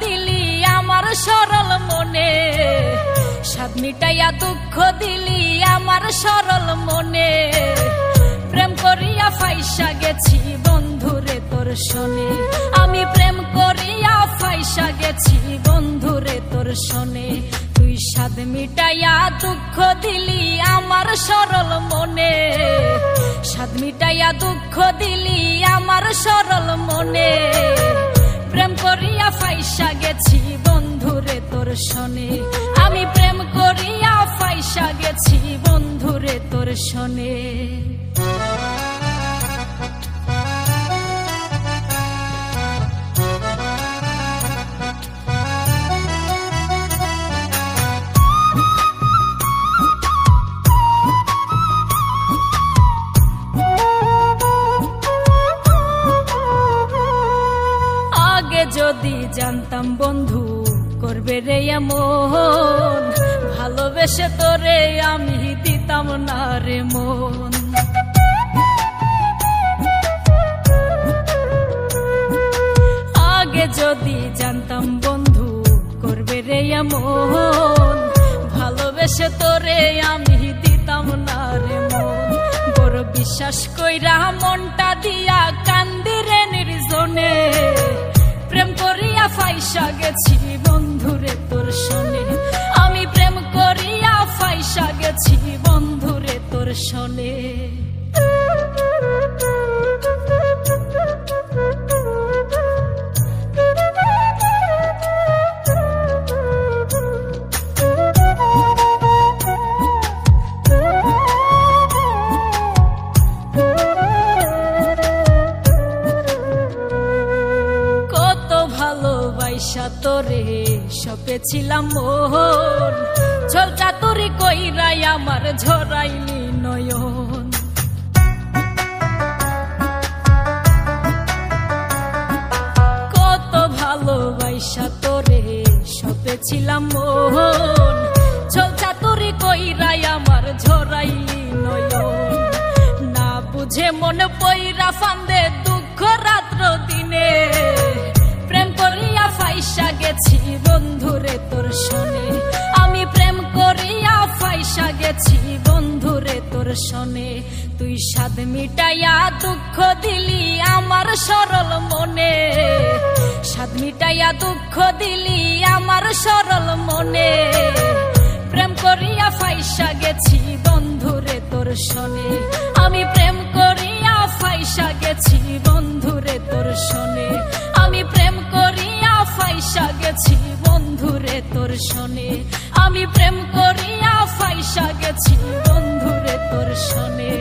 দিলি আমার সরল মনে, স্বাদ মিটাইয়া দুঃখ দিলি আমার সরল মনে। প্রেম করিয়া ফাইসা গেছি বন্ধুরে তোর শোনে, আমি প্রেম করিয়া ফাইসা গেছি বন্ধুরে তোর শোনে। তুই স্বাদ মিটাইয়া দুঃখ দিলি আমার সরল মনে, স্বাদ মিটাইয়া দুঃখ দিলি আমার সরল মনে। প্রেম করিয়া ফাইসা গেছি বন্ধুরে তোর শোনে, আমি প্রেম করিয়া ফাইসা গেছি বন্ধুরে তোর শোনে। যদি জানতাম বন্ধু করবে রে এমন, ভালোবেসে তোরে আমি দিতাম না রে মন। আগে যদি জানতাম বন্ধু করবে রে এমন, ভালোবেসে তোরে আমি দিতাম না রে মন। বড় বিশ্বাস কইরা মনটা দিয়া কান্দি রে নির্জনে, প্রেম করিয়া ফাইসা গেছি বন্ধুরে তোর শোনে, আমি প্রেম করিয়া ফাইসা গেছি বন্ধুরে তোর শোনে। ভালোবাসা তোরে সপেছিলাম মোহন, ছলটা তোরে কইরাই আমার ঝরাইলি নয়ন। কত ভালোবাসা তোরে সপেছিলাম মোহন, ছলটা তোরে কইরাই আমার ঝরাইলি নয়ন। না বুঝে মন পইরা ফান্দে দুঃখ রাত্র দিনে, প্রেম করিয়া ফাইসা গেছি বন্ধুরে তোর শোনে, আমি প্রেম করিয়া ফাইসা গেছি বন্ধুরে তোর শোনে। তুই স্বাদ মিটাইয়া দুঃখ দিলি আমার সরল মনে, স্বাদ মিটাইয়া দুঃখ দিলি আমার সরল মনে। প্রেম করিয়া ফাইসা গেছি বন্ধুরে তোর শোনে, আমি প্রেম করিয়া ফাইসা গেছি বন্ধুরে তোর শোনে, আমি প্রেম করিয়া ফাইসা গেছি বন্ধুরে তোর শোনে, আমি প্রেম করিয়া ফাইসা গেছি বন্ধুরে তোর শোনে।